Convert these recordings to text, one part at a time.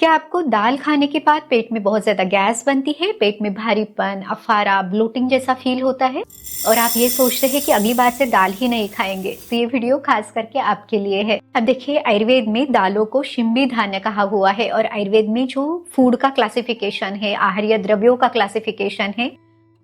क्या आपको दाल खाने के बाद पेट में बहुत ज्यादा गैस बनती है, पेट में भारीपन, अफारा, ब्लोटिंग जैसा फील होता है और आप ये सोचते हैं कि अगली बार से दाल ही नहीं खाएंगे? तो ये वीडियो खास करके आपके लिए है। अब देखिए, आयुर्वेद में दालों को शिंबी धान्य कहा हुआ है और आयुर्वेद में जो फूड का क्लासिफिकेशन है, आहार्य द्रव्यों का क्लासिफिकेशन है,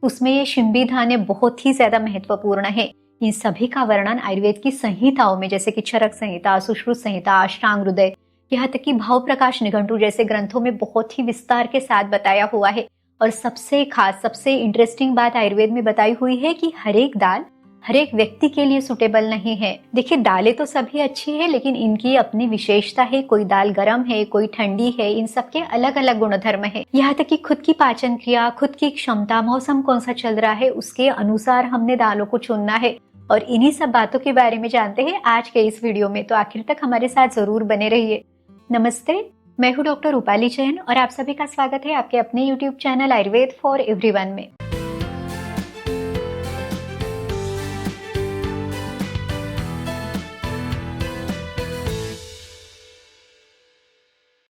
उसमें ये शिंबी धान्य बहुत ही ज्यादा महत्वपूर्ण है। इन सभी का वर्णन आयुर्वेद की संहिताओं में, जैसे कि चरक संहिता, सुश्रुत संहिता, अष्टांग हृदय, यहाँ तक कि भाव प्रकाश निघंटु जैसे ग्रंथों में बहुत ही विस्तार के साथ बताया हुआ है। और सबसे खास, सबसे इंटरेस्टिंग बात आयुर्वेद में बताई हुई है कि हर एक दाल हर एक व्यक्ति के लिए सुटेबल नहीं है। देखिए, दालें तो सभी अच्छी है, लेकिन इनकी अपनी विशेषता है। कोई दाल गर्म है, कोई ठंडी है, इन सबके अलग अलग गुणधर्म है। यहाँ तक कि खुद की पाचन क्रिया, खुद की क्षमता, मौसम कौन सा चल रहा है, उसके अनुसार हमने दालों को चुनना है। और इन्हीं सब बातों के बारे में जानते हैं आज के इस वीडियो में, तो आखिर तक हमारे साथ जरूर बने रहिए। नमस्ते, मैं हूं डॉक्टर रूपाली जैन और आप सभी का स्वागत है आपके अपने YouTube channel Ayurveda for everyone में।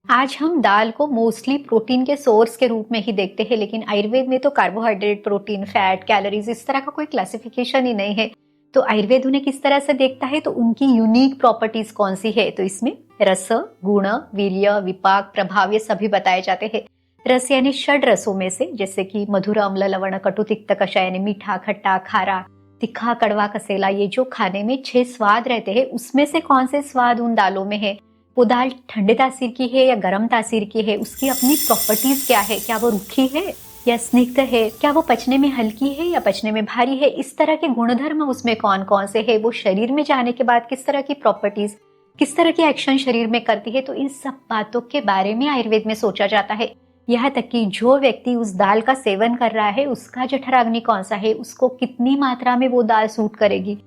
आज हम दाल को मोस्टली प्रोटीन के सोर्स के रूप में ही देखते हैं, लेकिन आयुर्वेद में तो कार्बोहाइड्रेट, प्रोटीन, फैट, कैलोरीज इस तरह का कोई क्लासिफिकेशन ही नहीं है। तो आयुर्वेद उन्हें किस तरह से देखता है, तो उनकी यूनिक प्रॉपर्टीज कौन सी है, तो इसमें रस, गुण, वीर्य, विपाक, प्रभाव ये सभी बताए जाते हैं। रस यानी षड रसों में से, जैसे कि मधुर, अम्ल, लवण, कटु, तिक्त, कषाय यानी मीठा, खट्टा, खारा, तीखा, कड़वा, कसेला, ये जो खाने में 6 स्वाद रहते हैं, उसमें से कौन से स्वाद उन दालों में है। वो दाल ठंडे तासीर की है या गर्म तासीर की है, उसकी अपनी प्रॉपर्टीज क्या है, क्या वो रूखी है या स्निग्ध है, क्या वो पचने में हल्की है या पचने में भारी है, इस तरह के गुणधर्म उसमें कौन कौन से है, वो शरीर में जाने के बाद किस तरह की प्रॉपर्टीज, किस तरह की एक्शन शरीर में करती है, तो इन सब बातों के बारे में आयुर्वेद में सोचा जाता है। यहाँ तक कि जो व्यक्ति उस दाल का सेवन कर रहा है, उसका जठराग्नि कौन सा है, उसको कितनी मात्रा में वो दाल सूट करेगी,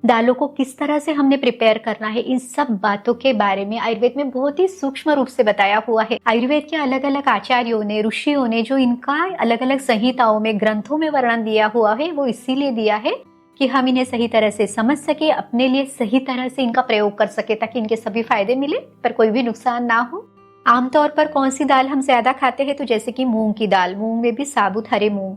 दालों को किस तरह से हमने प्रिपेयर करना है, इन सब बातों के बारे में आयुर्वेद में बहुत ही सूक्ष्म रूप से बताया हुआ है। आयुर्वेद के अलग अलग आचार्यों ने, ऋषियों ने जो इनका अलग अलग संहिताओं में, ग्रंथों में वर्णन दिया हुआ है, वो इसीलिए दिया है कि हम इन्हें सही तरह से समझ सके, अपने लिए सही तरह से इनका प्रयोग कर सके, ताकि इनके सभी फायदे मिले पर कोई भी नुकसान ना हो। आमतौर पर कौन सी दाल हम ज्यादा खाते हैं, तो जैसे कि मूंग की दाल, मूंग में भी साबुत हरे मूंग,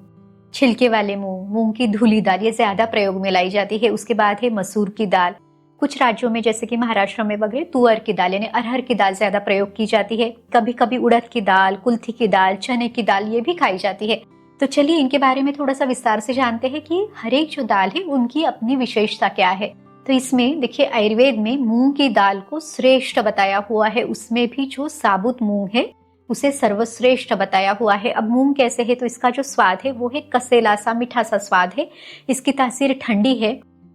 छिलके वाले मूंग, मूंग की धुली दाल, ये ज्यादा प्रयोग में लाई जाती है। उसके बाद है मसूर की दाल, कुछ राज्यों में जैसे कि महाराष्ट्र में वगैरह तुअर की दाल यानी अरहर की दाल ज्यादा प्रयोग की जाती है। कभी कभी उड़द की दाल, कुल्थी की दाल, चने की दाल ये भी खाई जाती है। तो चलिए इनके बारे में थोड़ा सा विस्तार से जानते हैं कि हर एक जो दाल है उनकी अपनी विशेषता क्या है। तो इसमें देखिए, आयुर्वेद में मूंग की दाल को श्रेष्ठ बताया हुआ है, उसमें भी जो साबुत मूंग है उसे सर्वश्रेष्ठ बताया हुआ है। अब मूंग कैसे है, तो इसका जो स्वाद है वो है कसेला सा, मीठा सा स्वाद है। इसकी तासीर ठंडी है,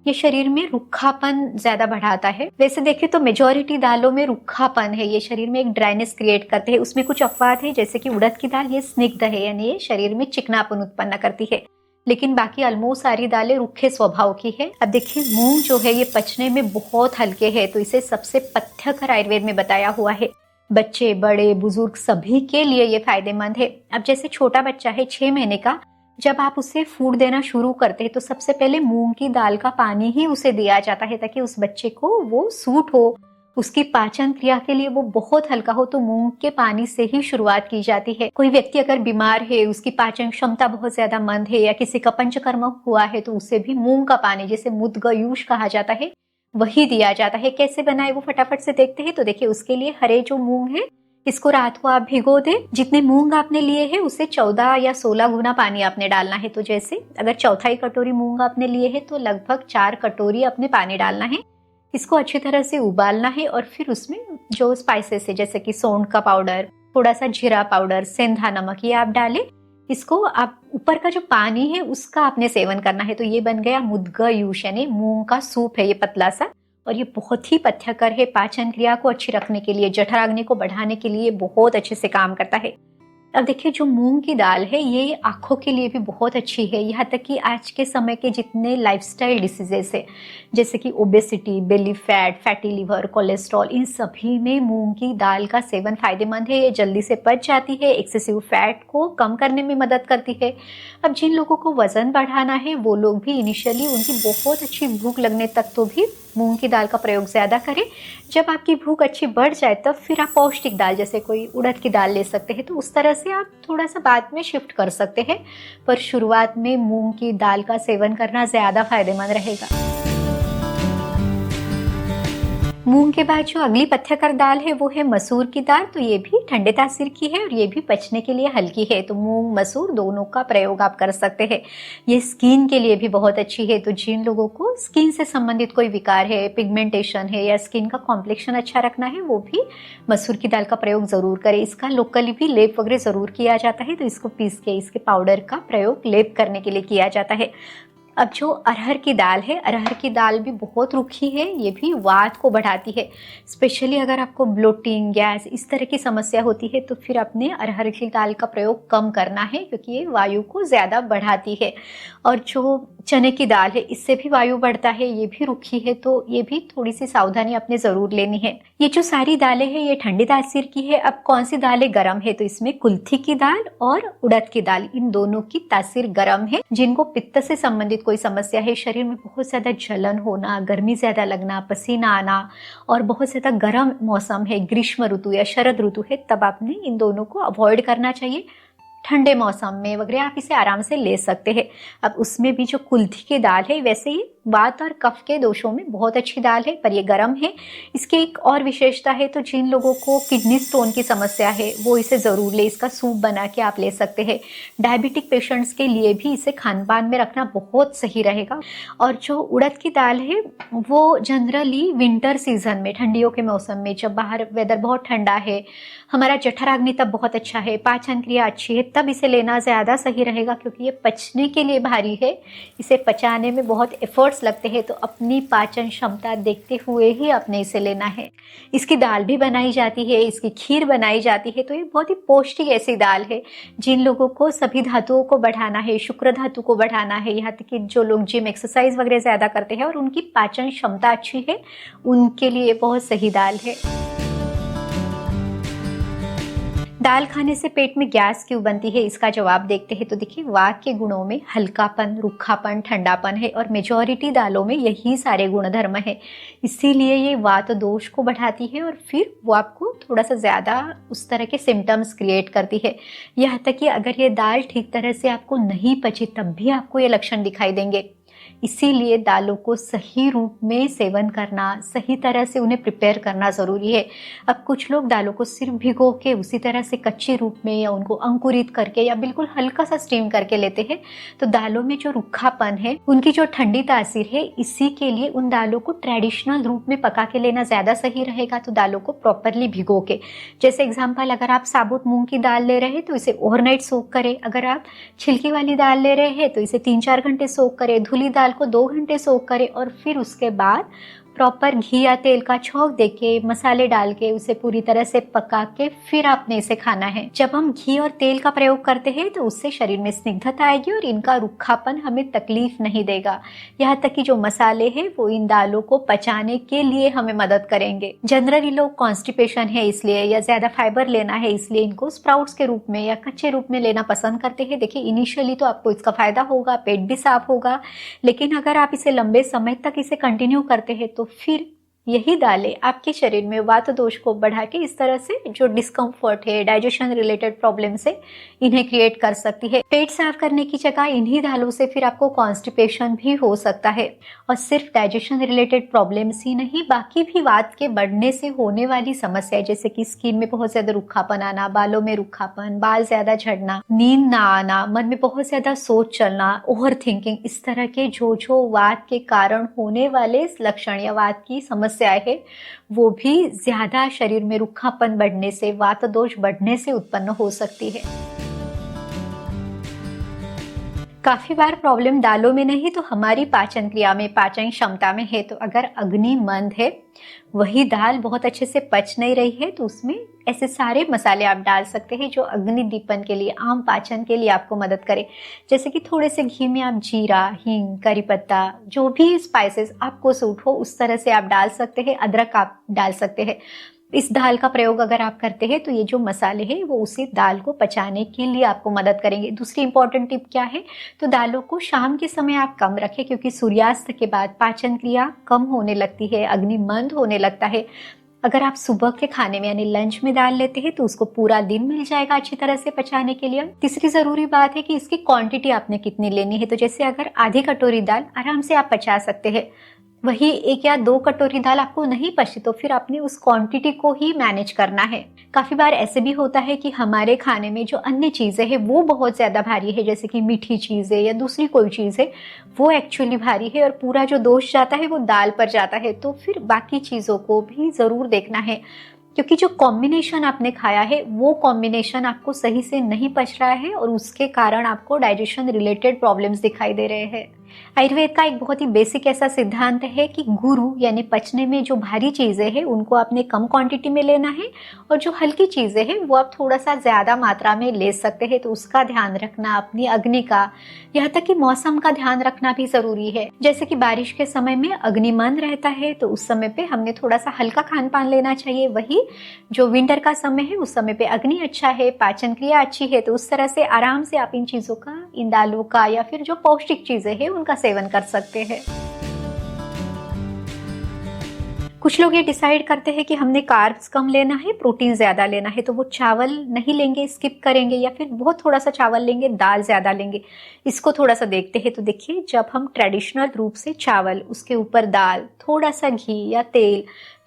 ये शरीर में रुखापन ज्यादा बढ़ाता है। वैसे देखें तो मेजॉरिटी दालों में रुखापन है, ये शरीर में एक ड्राइनेस क्रिएट करते हैं। उसमें कुछ अपवाद है, जैसे कि उड़द की दाल, ये स्निग्ध है यानी ये शरीर में चिकनापन उत्पन्न करती है, लेकिन बाकी ऑलमोस्ट सारी दालें रुखे स्वभाव की है। अब देखिए, मूंग जो है ये पचने में बहुत हल्के है, तो इसे सबसे पथ्यकर आयुर्वेद में बताया हुआ है। बच्चे, बड़े, बुजुर्ग सभी के लिए ये फायदेमंद है। अब जैसे छोटा बच्चा है 6 महीने का, जब आप उसे फूड देना शुरू करते हैं तो सबसे पहले मूंग की दाल का पानी ही उसे दिया जाता है, ताकि उस बच्चे को वो सूट हो, उसकी पाचन क्रिया के लिए वो बहुत हल्का हो, तो मूंग के पानी से ही शुरुआत की जाती है। कोई व्यक्ति अगर बीमार है, उसकी पाचन क्षमता बहुत ज्यादा मंद है, या किसी का पंचकर्म हुआ है, तो उसे भी मूंग का पानी, जिसे मुद्गयूष कहा जाता है, वही दिया जाता है। कैसे बनाए वो फटाफट से देखते हैं। तो देखिए, उसके लिए हरे जो मूंग है इसको रात को आप भिगो दे। जितने मूंग आपने लिए हैं उससे 14 या 16 गुना पानी आपने डालना है। तो जैसे अगर चौथाई कटोरी मूंग आपने लिए है तो लगभग 4 कटोरी आपने पानी डालना है। इसको अच्छी तरह से उबालना है और फिर उसमें जो स्पाइसेस है, जैसे कि सौंठ का पाउडर, थोड़ा सा जीरा पाउडर, सेंधा नमक, ये आप डालें। इसको आप ऊपर का जो पानी है उसका आपने सेवन करना है। तो ये बन गया मुद्गयूष यानी मूंग का सूप है, ये पतला सा, और ये बहुत ही पथ्यकर है। पाचन क्रिया को अच्छी रखने के लिए, जठराग्नि को बढ़ाने के लिए बहुत अच्छे से काम करता है। अब देखिए, जो मूंग की दाल है ये आँखों के लिए भी बहुत अच्छी है। यहाँ तक कि आज के समय के जितने लाइफस्टाइल डिसीजेस है, जैसे कि obesity, belly fat, fatty liver, cholesterol, इन सभी में मूंग की दाल का सेवन फायदेमंद है। ये जल्दी से पच जाती है, एक्सेसिव फैट को कम करने में मदद करती है। अब जिन लोगों को वजन बढ़ाना है वो लोग भी इनिशियली उनकी बहुत अच्छी भूख लगने तक तो भी मूंग की दाल का प्रयोग ज़्यादा करें। जब आपकी भूख अच्छी बढ़ जाए तब फिर आप पौष्टिक दाल जैसे कोई उड़द की दाल ले सकते हैं। तो उस तरह से आप थोड़ा सा बाद में शिफ्ट कर सकते हैं, पर शुरुआत में मूंग की दाल का सेवन करना ज़्यादा फायदेमंद रहेगा। मूंग के बाद जो अगली पथ्यकर दाल है वो है मसूर की दाल। तो ये भी ठंडे तासीर की है और ये भी पचने के लिए हल्की है। तो मूंग मसूर दोनों का प्रयोग आप कर सकते हैं। ये स्किन के लिए भी बहुत अच्छी है। तो जिन लोगों को स्किन से संबंधित कोई विकार है, पिगमेंटेशन है या स्किन का कॉम्प्लेक्शन अच्छा रखना है, वो भी मसूर की दाल का प्रयोग जरूर करें। इसका लोकली भी लेप वगैरह जरूर किया जाता है। तो इसको पीस के इसके पाउडर का प्रयोग लेप करने के लिए किया जाता है। अब जो अरहर की दाल है, अरहर की दाल भी बहुत रुखी है। ये भी वात को बढ़ाती है। स्पेशली अगर आपको ब्लोटिंग, गैस इस तरह की समस्या होती है तो फिर अपने अरहर की दाल का प्रयोग कम करना है, क्योंकि ये वायु को ज़्यादा बढ़ाती है। और जो चने की दाल है, इससे भी वायु बढ़ता है। ये भी रुखी है, तो ये भी थोड़ी सी सावधानी अपने ज़रूर लेनी है। ये जो सारी दालें हैं ये ठंडी तासीर की है। अब कौन सी दालें गर्म है, तो इसमें कुल्थी की दाल और उड़द की दाल, इन दोनों की तासीर गर्म है। जिनको पित्त से संबंधित कोई समस्या है, शरीर में बहुत ज़्यादा जलन होना, गर्मी ज़्यादा लगना, पसीना आना और बहुत ज़्यादा गर्म मौसम है, ग्रीष्म ऋतु या शरद ऋतु है, तब आपने इन दोनों को अवॉइड करना चाहिए। ठंडे मौसम में वगैरह आप इसे आराम से ले सकते हैं। अब उसमें भी जो कुल्थी की दाल है, वैसे ही वात और कफ के दोषों में बहुत अच्छी दाल है, पर ये गर्म है। इसकी एक और विशेषता है, तो जिन लोगों को किडनी स्टोन की समस्या है वो इसे ज़रूर ले। इसका सूप बना के आप ले सकते हैं। डायबिटिक पेशेंट्स के लिए भी इसे खान पान में रखना बहुत सही रहेगा। और जो उड़द की दाल है वो जनरली विंटर सीजन में, ठंडियों के मौसम में, जब बाहर वेदर बहुत ठंडा है, हमारा जठराग्नि तब बहुत अच्छा है, पाचन क्रिया अच्छी है, तब इसे लेना ज़्यादा सही रहेगा, क्योंकि ये पचने के लिए भारी है। इसे पचाने में बहुत एफर्ट्स लगते हैं। तो अपनी पाचन क्षमता देखते हुए ही आपने इसे लेना है। इसकी दाल भी बनाई जाती है, इसकी खीर बनाई जाती है। तो ये बहुत ही पौष्टिक ऐसी दाल है। जिन लोगों को सभी धातुओं को बढ़ाना है, शुक्र धातु को बढ़ाना है, यहाँ तक कि जो लोग जिम एक्सरसाइज वगैरह ज़्यादा करते हैं और उनकी पाचन क्षमता अच्छी है, उनके लिए बहुत सही दाल है। दाल खाने से पेट में गैस क्यों बनती है, इसका जवाब देखते हैं। तो देखिए, वात के गुणों में हल्कापन, रुखापन, ठंडापन है और मेजॉरिटी दालों में यही सारे गुणधर्म है। इसीलिए ये वात दोष को बढ़ाती है और फिर वो आपको थोड़ा सा ज़्यादा उस तरह के सिम्टम्स क्रिएट करती है। यहाँ तक कि अगर ये दाल ठीक तरह से आपको नहीं पची तब भी आपको ये लक्षण दिखाई देंगे। इसीलिए दालों को सही रूप में सेवन करना, सही तरह से उन्हें प्रिपेयर करना ज़रूरी है। अब कुछ लोग दालों को सिर्फ भिगो के उसी तरह से कच्चे रूप में या उनको अंकुरित करके या बिल्कुल हल्का सा स्टीम करके लेते हैं। तो दालों में जो रूखापन है, उनकी जो ठंडी तासीर है, इसी के लिए उन दालों को ट्रेडिशनल रूप में पका के लेना ज़्यादा सही रहेगा। तो दालों को प्रॉपरली भिगो के, जैसे एग्जाम्पल, अगर आप साबुत मूंग की दाल ले रहे हैं तो इसे ओवरनाइट सोक करें। अगर आप छिलकी वाली दाल ले रहे हैं तो इसे 3-4 घंटे सोक करें। धुली दाल को 2 घंटे सोक करें और फिर उसके बाद प्रॉपर घी या तेल का छौंक देके, मसाले डाल के उसे पूरी तरह से पका के फिर आपने इसे खाना है। जब हम घी और तेल का प्रयोग करते हैं तो उससे शरीर में स्निग्धता आएगी और इनका रुखापन हमें तकलीफ नहीं देगा। यहाँ तक कि जो मसाले हैं वो इन दालों को पचाने के लिए हमें मदद करेंगे। जनरली लोग कॉन्स्टिपेशन है इसलिए या ज्यादा फाइबर लेना है इसलिए इनको स्प्राउट्स के रूप में या कच्चे रूप में लेना पसंद करते हैं। देखिए, इनिशियली तो आपको इसका फायदा होगा, पेट भी साफ होगा, लेकिन अगर आप इसे लंबे समय तक इसे कंटिन्यू करते हैं तो फिर यही दालें आपके शरीर में वात दोष को बढ़ा के इस तरह से जो डिस्कम्फर्ट है, डाइजेशन रिलेटेड प्रॉब्लम से इन्हें क्रिएट कर सकती है। पेट साफ करने की जगह इन्हीं दालों से फिर आपको कॉन्स्टिपेशन भी हो सकता है। और सिर्फ डाइजेशन रिलेटेड प्रॉब्लम्स ही नहीं, बाकी भी वात के बढ़ने से होने वाली समस्या, जैसे कि स्किन में बहुत ज्यादा रुखापन आना, बालों में रुखापन, बाल ज्यादा झड़ना, नींद ना आना, मन में बहुत ज्यादा सोच चलना, ओवर थिंकिंग, इस तरह के जो वात के कारण होने वाले लक्षण या वात की समस्याएं है, वो भी ज्यादा शरीर में रुखापन बढ़ने से, वात दोष बढ़ने से उत्पन्न हो सकती है। काफी बार प्रॉब्लम दालों में नहीं तो हमारी पाचन क्रिया में, पाचन क्षमता में है। तो अगर अग्नि मंद है, वही दाल बहुत अच्छे से पच नहीं रही है, तो उसमें ऐसे सारे मसाले आप डाल सकते हैं जो अग्नि दीपन के लिए, आम पाचन के लिए आपको मदद करे। जैसे कि थोड़े से घी में आप जीरा, हींग, करी पत्ता, जो भी स्पाइसेस आपको सूट हो उस तरह से आप डाल सकते हैं। अदरक आप डाल सकते हैं। इस दाल का प्रयोग अगर आप करते हैं तो ये जो मसाले हैं वो उसी दाल को पचाने के लिए आपको मदद करेंगे। दूसरी इंपॉर्टेंट टिप क्या है, तो दालों को शाम के समय आप कम रखें, क्योंकि सूर्यास्त के बाद पाचन क्रिया कम होने लगती है, अग्नि मंद होने लगता है। अगर आप सुबह के खाने में यानी लंच में दाल लेते हैं तो उसको पूरा दिन मिल जाएगा अच्छी तरह से पचाने के लिए। तीसरी जरूरी बात है कि इसकी क्वांटिटी आपने कितनी लेनी है। तो जैसे अगर आधी कटोरी दाल आराम से आप पचा सकते हैं, वही 1 या 2 कटोरी दाल आपको नहीं पचती, तो फिर आपने उस क्वांटिटी को ही मैनेज करना है। काफी बार ऐसे भी होता है कि हमारे खाने में जो अन्य चीजें हैं वो बहुत ज्यादा भारी है, जैसे कि मीठी चीजें या दूसरी कोई चीज है वो एक्चुअली भारी है और पूरा जो दोष जाता है वो दाल पर जाता है। तो फिर बाकी चीजों को भी जरूर देखना है, क्योंकि जो कॉम्बिनेशन आपने खाया है वो कॉम्बिनेशन आपको सही से नहीं पच रहा है और उसके कारण आपको डाइजेशन रिलेटेड प्रॉब्लम्स दिखाई दे रहे हैं। आयुर्वेद का एक बहुत ही बेसिक ऐसा सिद्धांत है कि गुरु यानी पचने में जो भारी चीजें हैं उनको आपने कम क्वांटिटी में लेना है, और जो हल्की चीजें हैं वो आप थोड़ा सा ज्यादा मात्रा में ले सकते हैं। तो उसका ध्यान रखना, अपनी अग्नि का, यहाँ तक कि मौसम का ध्यान रखना भी जरूरी है। जैसे कि बारिश के समय में अग्नि मंद रहता है, तो उस समय पे हमने थोड़ा सा हल्का खान पान लेना चाहिए। वही जो विंटर का समय है उस समय पे अग्नि अच्छा है, पाचन क्रिया अच्छी है, तो उस तरह से आराम से आप इन चीजों का, इन दालों का या फिर जो पौष्टिक चीजें हैं उनका सेवन कर सकते हैं। कुछ लोग ये डिसाइड करते हैं कि हमने कार्ब्स कम लेना है, प्रोटीन ज्यादा लेना है, तो वो चावल नहीं लेंगे, स्किप करेंगे, या फिर बहुत थोड़ा सा चावल लेंगे, दाल ज्यादा लेंगे। इसको थोड़ा सा देखते हैं। तो देखिए, जब हम ट्रेडिशनल रूप से चावल, उसके ऊपर दाल, थोड़ा सा घी या तेल,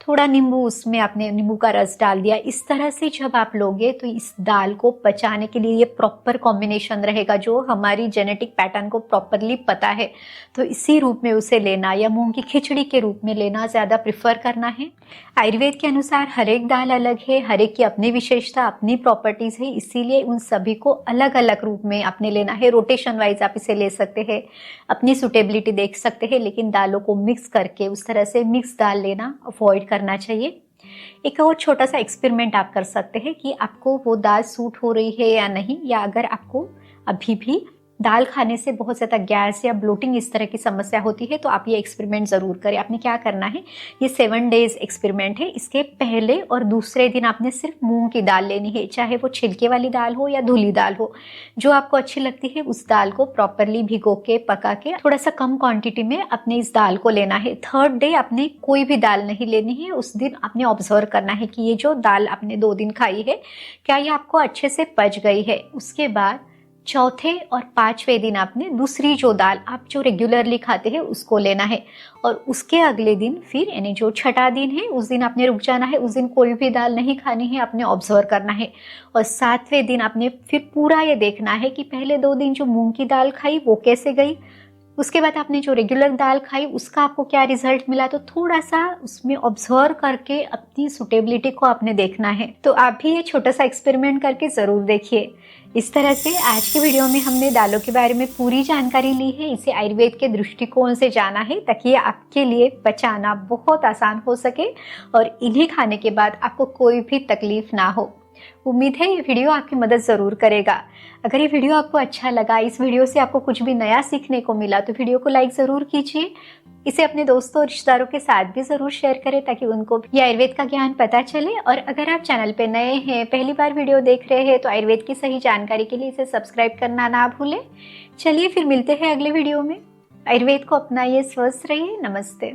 थोड़ा नींबू, उसमें आपने नींबू का रस डाल दिया, इस तरह से जब आप लोगे तो इस दाल को पचाने के लिए ये प्रॉपर कॉम्बिनेशन रहेगा जो हमारी जेनेटिक पैटर्न को प्रॉपरली पता है। तो इसी रूप में उसे लेना या मूंग की खिचड़ी के रूप में लेना ज्यादा प्रिफर करना है। आयुर्वेद के अनुसार हर एक दाल अलग है, हर एक की अपनी विशेषता, अपनी प्रॉपर्टीज है, इसीलिए उन सभी को अलग अलग रूप में आपने लेना है। रोटेशन वाइज आप इसे ले सकते हैं, अपनी सुटेबिलिटी देख सकते हैं, लेकिन दालों को मिक्स करके उस तरह से मिक्स दाल लेना अवॉइड करना चाहिए। एक और छोटा सा एक्सपेरिमेंट आप कर सकते हैं कि आपको वो दाल सूट हो रही है या नहीं, या अगर आपको अभी भी दाल खाने से बहुत ज़्यादा गैस या ब्लोटिंग इस तरह की समस्या होती है, तो आप ये एक्सपेरिमेंट ज़रूर करें। आपने क्या करना है, ये 7 डेज एक्सपेरिमेंट है। इसके पहले और दूसरे दिन आपने सिर्फ मूंग की दाल लेनी है, चाहे वो छिलके वाली दाल हो या धुली दाल हो, जो आपको अच्छी लगती है उस दाल को प्रॉपरली भिगो के, पका के, थोड़ा सा कम क्वांटिटी में अपने इस दाल को लेना है। 3rd डे आपने कोई भी दाल नहीं लेनी है। उस दिन आपने ऑब्जर्व करना है कि ये जो दाल आपने 2 दिन खाई है, क्या ये आपको अच्छे से पच गई है। उसके बाद 4थे और 5वें दिन आपने दूसरी जो दाल आप जो रेगुलरली खाते हैं उसको लेना है, और उसके अगले दिन फिर यानी जो 6ठा दिन है उस दिन आपने रुक जाना है, उस दिन कोई भी दाल नहीं खानी है, आपने ऑब्जर्व करना है। और 7वें दिन आपने फिर पूरा ये देखना है कि पहले 2 दिन जो मूंग की दाल खाई वो कैसे गई, उसके बाद आपने जो रेगुलर दाल खाई उसका आपको क्या रिजल्ट मिला। तो थोड़ा सा उसमें ऑब्जर्व करके अपनी सुटेबिलिटी को आपने देखना है। तो आप भी ये छोटा सा एक्सपेरिमेंट करके जरूर देखिए। इस तरह से आज की वीडियो में हमने दालों के बारे में पूरी जानकारी ली है, इसे आयुर्वेद के दृष्टिकोण से जाना है ताकि ये आपके लिए पचाना बहुत आसान हो सके और इन्हें खाने के बाद आपको कोई भी तकलीफ ना हो। उम्मीद है ये वीडियो आपकी मदद जरूर करेगा। अगर ये वीडियो आपको अच्छा लगा, इस वीडियो से आपको कुछ भी नया सीखने को मिला, तो वीडियो को लाइक जरूर कीजिए। इसे अपने दोस्तों और रिश्तेदारों के साथ भी जरूर शेयर करें ताकि उनको भी आयुर्वेद का ज्ञान पता चले। और अगर आप चैनल पे नए हैं, पहली बार वीडियो देख रहे हैं, तो आयुर्वेद की सही जानकारी के लिए इसे सब्सक्राइब करना ना भूलें। चलिए फिर मिलते हैं अगले वीडियो में। आयुर्वेद को अपनाइए, स्वस्थ रहिए। नमस्ते।